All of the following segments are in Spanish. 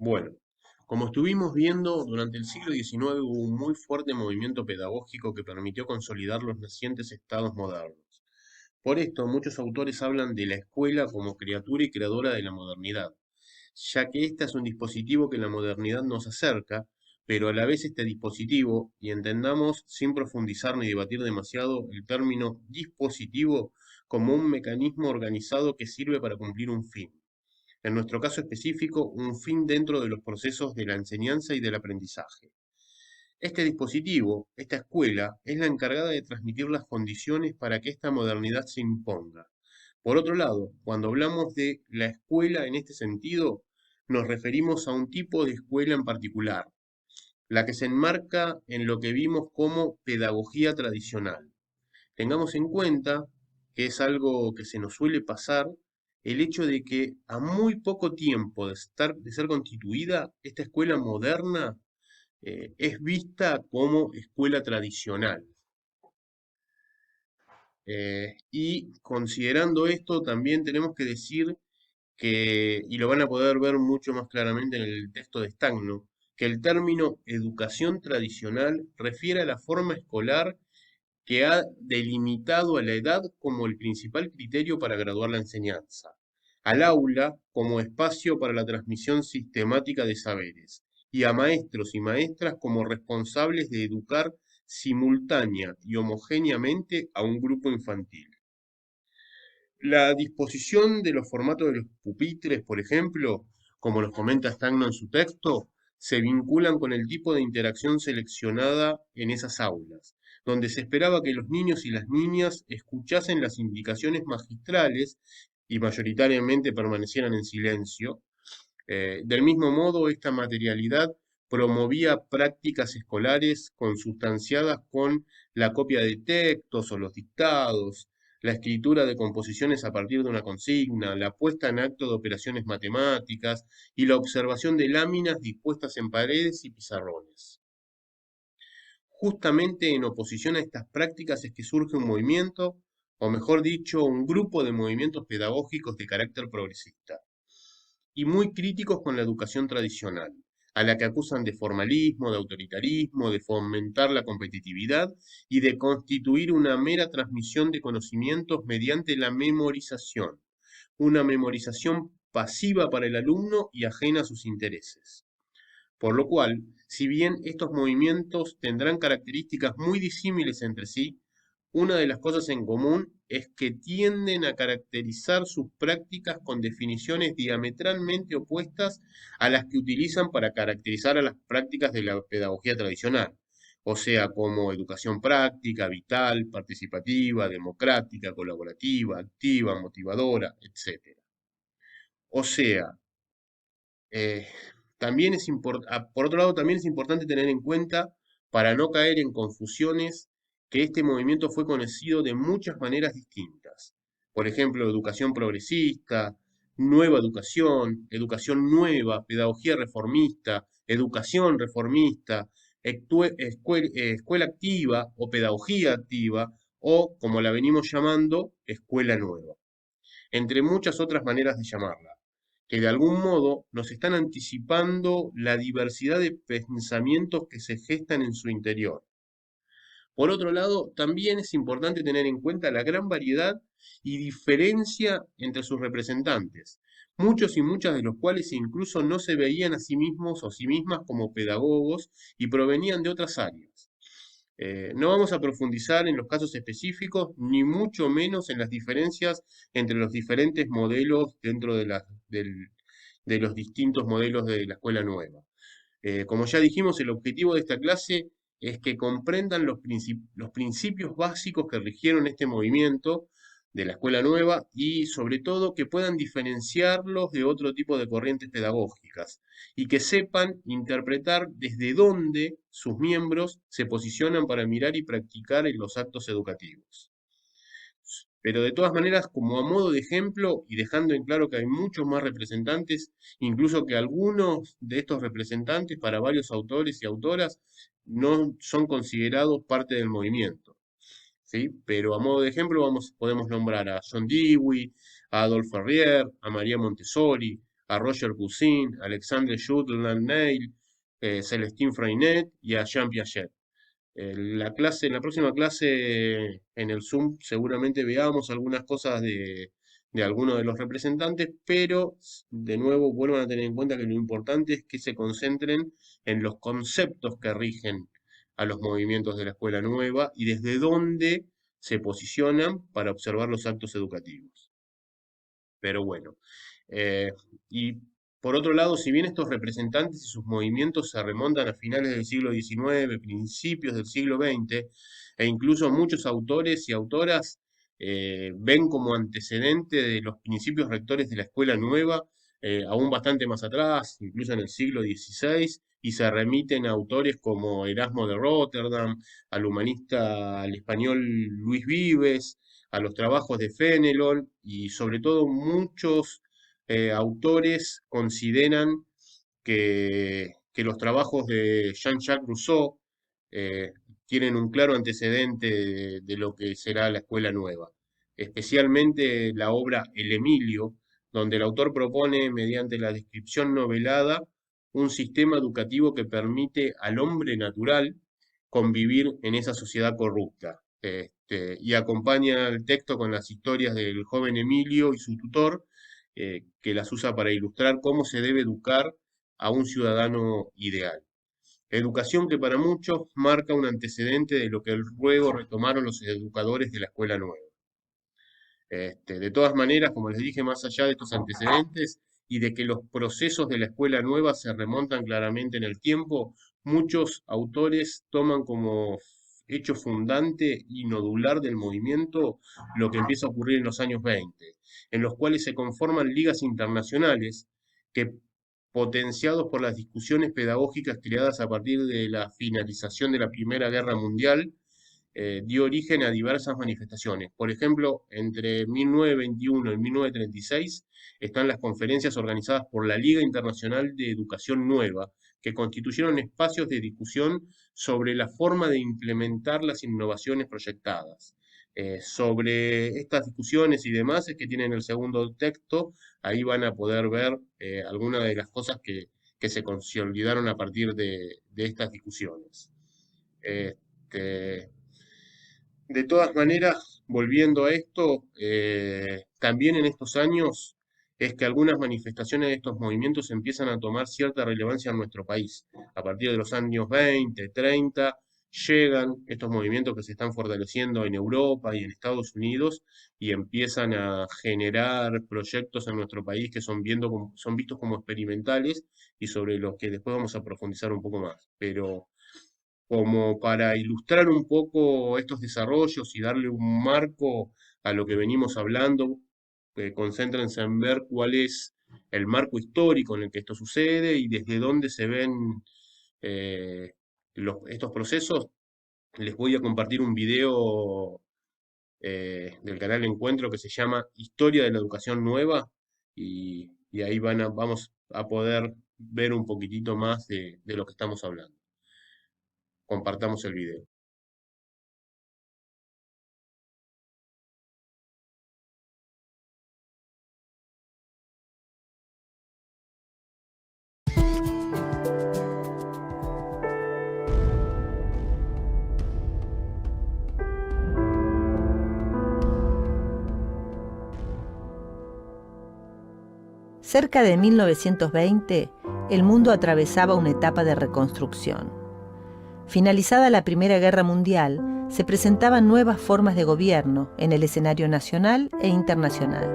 Bueno, como estuvimos viendo, durante el siglo XIX hubo un muy fuerte movimiento pedagógico que permitió consolidar los nacientes estados modernos. Por esto, muchos autores hablan de la escuela como criatura y creadora de la modernidad, ya que ésta es un dispositivo que la modernidad nos acerca, pero a la vez este dispositivo, y entendamos sin profundizar ni debatir demasiado el término dispositivo como un mecanismo organizado que sirve para cumplir un fin. En nuestro caso específico, un fin dentro de los procesos de la enseñanza y del aprendizaje. Este dispositivo, esta escuela, es la encargada de transmitir las condiciones para que esta modernidad se imponga. Por otro lado, cuando hablamos de la escuela en este sentido, nos referimos a un tipo de escuela en particular, la que se enmarca en lo que vimos como pedagogía tradicional. Tengamos en cuenta que es algo que se nos suele pasar el hecho de que a muy poco tiempo de ser constituida, esta escuela moderna es vista como escuela tradicional. Y considerando esto, también tenemos que decir que, y lo van a poder ver mucho más claramente en el texto de Stagno, que el término educación tradicional refiere a la forma escolar que ha delimitado a la edad como el principal criterio para graduar la enseñanza, al aula como espacio para la transmisión sistemática de saberes, y a maestros y maestras como responsables de educar simultánea y homogéneamente a un grupo infantil. La disposición de los formatos de los pupitres, por ejemplo, como los comenta Stagno en su texto, se vinculan con el tipo de interacción seleccionada en esas aulas, donde se esperaba que los niños y las niñas escuchasen las indicaciones magistrales y mayoritariamente permanecieran en silencio. Del mismo modo, esta materialidad promovía prácticas escolares consustanciadas con la copia de textos o los dictados, la escritura de composiciones a partir de una consigna, la puesta en acto de operaciones matemáticas y la observación de láminas dispuestas en paredes y pizarrones. Justamente en oposición a estas prácticas es que surge un movimiento, o mejor dicho, un grupo de movimientos pedagógicos de carácter progresista y muy críticos con la educación tradicional, a la que acusan de formalismo, de autoritarismo, de fomentar la competitividad y de constituir una mera transmisión de conocimientos mediante la memorización, una memorización pasiva para el alumno y ajena a sus intereses. Por lo cual, si bien estos movimientos tendrán características muy disímiles entre sí, una de las cosas en común es que tienden a caracterizar sus prácticas con definiciones diametralmente opuestas a las que utilizan para caracterizar a las prácticas de la pedagogía tradicional, o sea, como educación práctica, vital, participativa, democrática, colaborativa, activa, motivadora, etc. O sea, eh, por otro lado, también es importante tener en cuenta, para no caer en confusiones, que este movimiento fue conocido de muchas maneras distintas. Por ejemplo, educación progresista, nueva educación, educación nueva, pedagogía reformista, educación reformista, escuela activa o pedagogía activa, o, como la venimos llamando, escuela nueva, entre muchas otras maneras de llamarla, que de algún modo nos están anticipando la diversidad de pensamientos que se gestan en su interior. Por otro lado, también es importante tener en cuenta la gran variedad y diferencia entre sus representantes, muchos y muchas de los cuales incluso no se veían a sí mismos o sí mismas como pedagogos y provenían de otras áreas. No vamos a profundizar en los casos específicos, ni mucho menos en las diferencias entre los diferentes modelos dentro de los distintos modelos de la escuela nueva. Como ya dijimos, el objetivo de esta clase es que comprendan los principios básicos que rigieron este movimiento de la escuela nueva y sobre todo que puedan diferenciarlos de otro tipo de corrientes pedagógicas y que sepan interpretar desde dónde sus miembros se posicionan para mirar y practicar en los actos educativos. Pero de todas maneras, como a modo de ejemplo y dejando en claro que hay muchos más representantes, incluso que algunos de estos representantes para varios autores y autoras no son considerados parte del movimiento, ¿sí? Pero a modo de ejemplo podemos nombrar a John Dewey, a Adolphe Ferrier, a María Montessori, a Roger Poussin, a Alexandre Jutland-Neil, Celestine Freinet y a Jean Piaget. En la próxima clase en el Zoom seguramente veamos algunas cosas de algunos de los representantes, pero de nuevo vuelvan a tener en cuenta que lo importante es que se concentren en los conceptos que rigen a los movimientos de la escuela nueva y desde dónde se posicionan para observar los actos educativos. Pero bueno, eh, y por otro lado, si bien estos representantes y sus movimientos se remontan a finales del siglo XIX, principios del siglo XX, e incluso muchos autores y autoras ven como antecedente de los principios rectores de la escuela nueva, aún bastante más atrás, incluso en el siglo XVI, y se remiten a autores como Erasmo de Rotterdam, al humanista al español Luis Vives, a los trabajos de Fénelon, y sobre todo muchos autores consideran que los trabajos de Jean-Jacques Rousseau eh, tienen un claro antecedente de lo que será la escuela nueva, especialmente la obra El Emilio, donde el autor propone, mediante la descripción novelada, un sistema educativo que permite al hombre natural convivir en esa sociedad corrupta. Y acompaña el texto con las historias del joven Emilio y su tutor, que las usa para ilustrar cómo se debe educar a un ciudadano ideal. Educación que para muchos marca un antecedente de lo que luego retomaron los educadores de la escuela nueva. De todas maneras, como les dije, más allá de estos antecedentes y de que los procesos de la escuela nueva se remontan claramente en el tiempo, muchos autores toman como hecho fundante y nodular del movimiento lo que empieza a ocurrir en los años 20, en los cuales se conforman ligas internacionales que, potenciados por las discusiones pedagógicas creadas a partir de la finalización de la Primera Guerra Mundial, dio origen a diversas manifestaciones. Por ejemplo, entre 1921 y 1936 están las conferencias organizadas por la Liga Internacional de Educación Nueva, que constituyeron espacios de discusión sobre la forma de implementar las innovaciones proyectadas. Sobre estas discusiones y demás es que tienen el segundo texto, ahí van a poder ver algunas de las cosas que se consolidaron a partir de estas discusiones. Este, de todas maneras, volviendo a esto, también en estos años es que algunas manifestaciones de estos movimientos empiezan a tomar cierta relevancia en nuestro país. A partir de los años 20, 30, llegan estos movimientos que se están fortaleciendo en Europa y en Estados Unidos y empiezan a generar proyectos en nuestro país que son vistos como experimentales y sobre los que después vamos a profundizar un poco más. Pero como para ilustrar un poco estos desarrollos y darle un marco a lo que venimos hablando, concéntrense en ver cuál es el marco histórico en el que esto sucede y desde dónde se ven eh, estos procesos. Les voy a compartir un video del canal Encuentro que se llama Historia de la Educación Nueva y ahí vamos a poder ver un poquitito más de lo que estamos hablando. Compartamos el video. Cerca de 1920, el mundo atravesaba una etapa de reconstrucción. Finalizada la Primera Guerra Mundial, se presentaban nuevas formas de gobierno en el escenario nacional e internacional.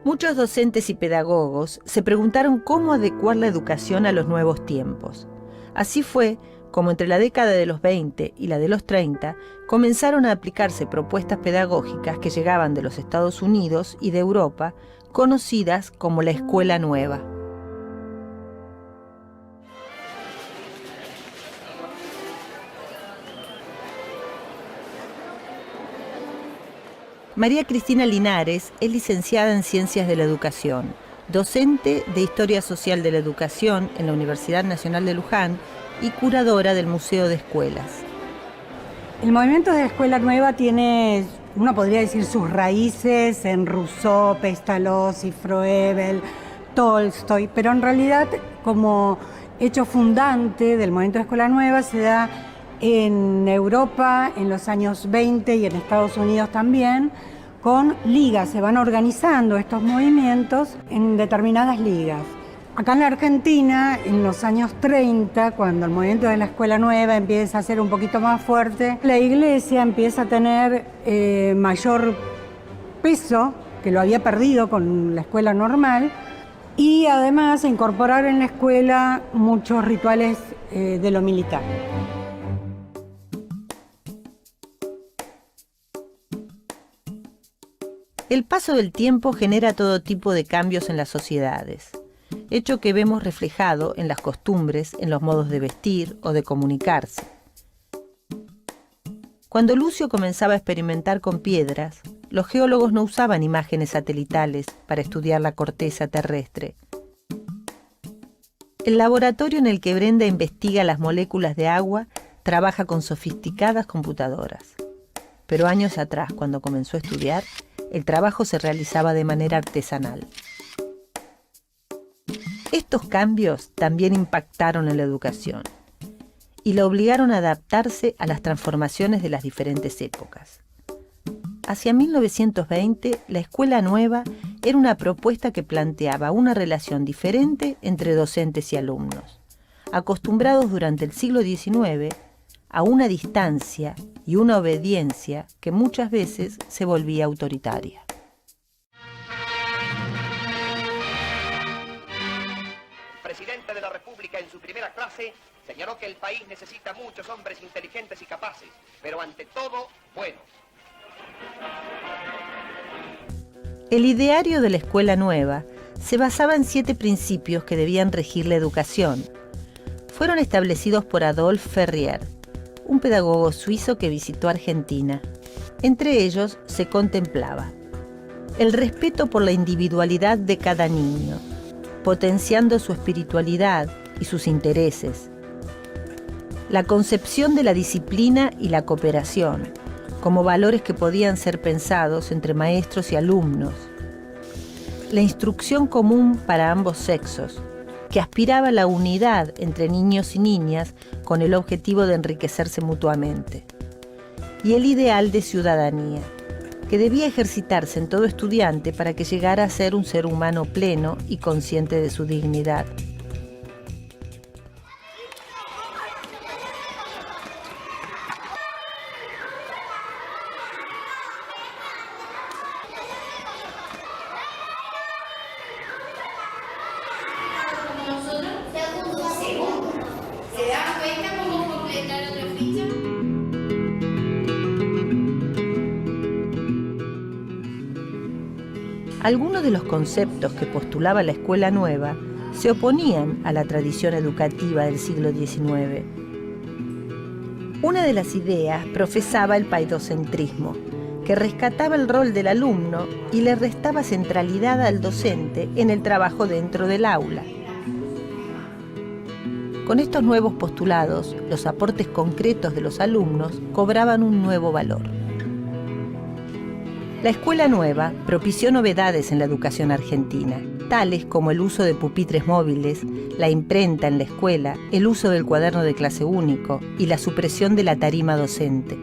Muchos docentes y pedagogos se preguntaron cómo adecuar la educación a los nuevos tiempos. Así fue como entre la década de los 20 y la de los 30 comenzaron a aplicarse propuestas pedagógicas que llegaban de los Estados Unidos y de Europa, conocidas como la Escuela Nueva. María Cristina Linares es licenciada en Ciencias de la Educación, docente de Historia Social de la Educación en la Universidad Nacional de Luján y curadora del Museo de Escuelas. El movimiento de Escuela Nueva tiene uno podría decir sus raíces en Rousseau, Pestalozzi, Froebel, Tolstoy, pero en realidad como hecho fundante del movimiento de Escuela Nueva se da en Europa en los años 20 y en Estados Unidos también, con ligas. Se van organizando estos movimientos en determinadas ligas. Acá en la Argentina, en los años 30, cuando el movimiento de la Escuela Nueva empieza a ser un poquito más fuerte, la Iglesia empieza a tener mayor peso, que lo había perdido con la escuela normal, y además a incorporar en la escuela muchos rituales de lo militar. El paso del tiempo genera todo tipo de cambios en las sociedades, hecho que vemos reflejado en las costumbres, en los modos de vestir o de comunicarse. Cuando Lucio comenzaba a experimentar con piedras, los geólogos no usaban imágenes satelitales para estudiar la corteza terrestre. El laboratorio en el que Brenda investiga las moléculas de agua trabaja con sofisticadas computadoras. Pero años atrás, cuando comenzó a estudiar, el trabajo se realizaba de manera artesanal. Estos cambios también impactaron en la educación y la obligaron a adaptarse a las transformaciones de las diferentes épocas. Hacia 1920, la Escuela Nueva era una propuesta que planteaba una relación diferente entre docentes y alumnos, acostumbrados durante el siglo XIX a una distancia y una obediencia que muchas veces se volvía autoritaria. El presidente de la República en su primera clase señaló que el país necesita muchos hombres inteligentes y capaces, pero ante todo, buenos. El ideario de la Escuela Nueva se basaba en 7 principios que debían regir la educación. Fueron establecidos por Adolphe Ferrier, un pedagogo suizo que visitó Argentina. Entre ellos se contemplaba el respeto por la individualidad de cada niño, potenciando su espiritualidad y sus intereses. La concepción de la disciplina y la cooperación, como valores que podían ser pensados entre maestros y alumnos. La instrucción común para ambos sexos, que aspiraba a la unidad entre niños y niñas con el objetivo de enriquecerse mutuamente. Y el ideal de ciudadanía, que debía ejercitarse en todo estudiante para que llegara a ser un ser humano pleno y consciente de su dignidad. Algunos de los conceptos que postulaba la Escuela Nueva se oponían a la tradición educativa del siglo XIX. Una de las ideas profesaba el paidocentrismo, que rescataba el rol del alumno y le restaba centralidad al docente en el trabajo dentro del aula. Con estos nuevos postulados, los aportes concretos de los alumnos cobraban un nuevo valor. La Escuela Nueva propició novedades en la educación argentina, tales como el uso de pupitres móviles, la imprenta en la escuela, el uso del cuaderno de clase único y la supresión de la tarima docente.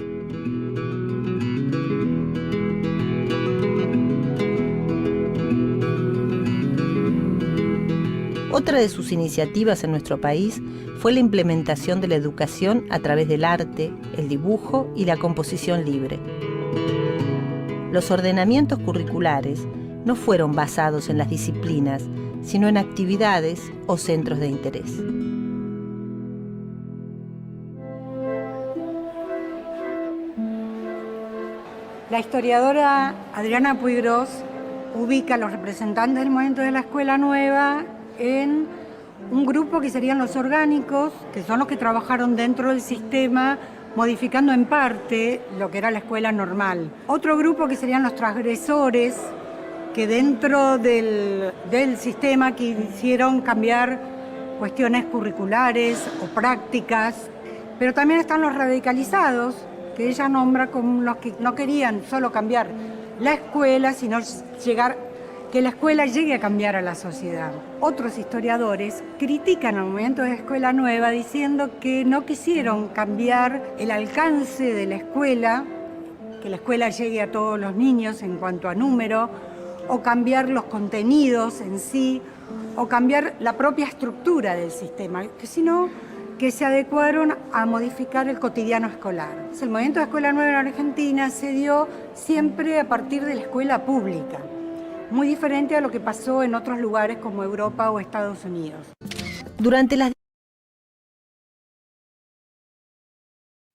Otra de sus iniciativas en nuestro país fue la implementación de la educación a través del arte, el dibujo y la composición libre. Los ordenamientos curriculares no fueron basados en las disciplinas, sino en actividades o centros de interés. La historiadora Adriana Puigros ubica a los representantes del movimiento de la Escuela Nueva en un grupo que serían los orgánicos, que son los que trabajaron dentro del sistema, modificando en parte lo que era la escuela normal. Otro grupo que serían los transgresores, que dentro del sistema quisieron cambiar cuestiones curriculares o prácticas, pero también están los radicalizados, que ella nombra como los que no querían solo cambiar la escuela, sino que la escuela llegue a cambiar a la sociedad. Otros historiadores critican al movimiento de Escuela Nueva diciendo que no quisieron cambiar el alcance de la escuela, que la escuela llegue a todos los niños en cuanto a número, o cambiar los contenidos en sí, o cambiar la propia estructura del sistema, sino que se adecuaron a modificar el cotidiano escolar. El movimiento de Escuela Nueva en Argentina se dio siempre a partir de la escuela pública, muy diferente a lo que pasó en otros lugares como Europa o Estados Unidos. Durante las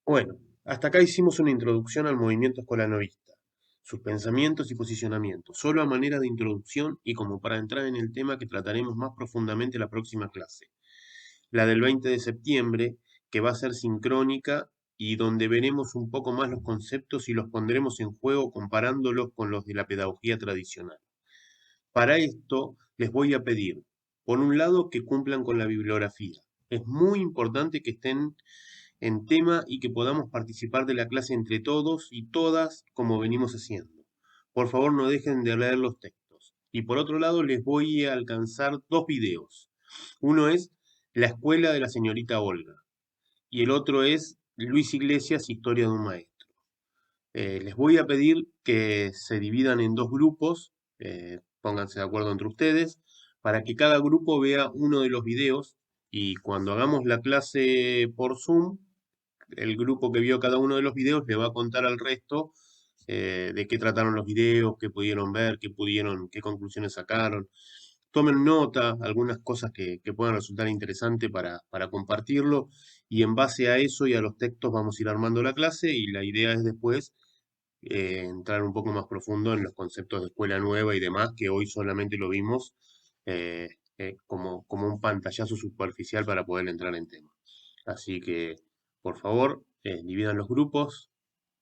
Bueno, hasta acá hicimos una introducción al movimiento escolanovista, sus pensamientos y posicionamientos, solo a manera de introducción y como para entrar en el tema que trataremos más profundamente la próxima clase, la del 20 de septiembre, que va a ser sincrónica y donde veremos un poco más los conceptos y los pondremos en juego comparándolos con los de la pedagogía tradicional. Para esto les voy a pedir, por un lado, que cumplan con la bibliografía. Es muy importante que estén en tema y que podamos participar de la clase entre todos y todas como venimos haciendo. Por favor, no dejen de leer los textos. Y por otro lado, les voy a alcanzar dos videos. Uno es La escuela de la señorita Olga y el otro es Luis Iglesias, Historia de un maestro. Les voy a pedir que se dividan en dos grupos, pónganse de acuerdo entre ustedes, para que cada grupo vea uno de los videos y cuando hagamos la clase por Zoom, el grupo que vio cada uno de los videos le va a contar al resto de qué trataron los videos, qué pudieron ver, qué conclusiones sacaron. Tomen nota, algunas cosas que puedan resultar interesantes para compartirlo y en base a eso y a los textos vamos a ir armando la clase y la idea es después entrar un poco más profundo en los conceptos de escuela nueva y demás, que hoy solamente lo vimos eh, como un pantallazo superficial para poder entrar en tema. Así que, por favor, dividan los grupos,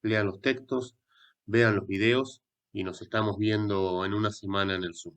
lean los textos, vean los videos y nos estamos viendo en una semana en el Zoom.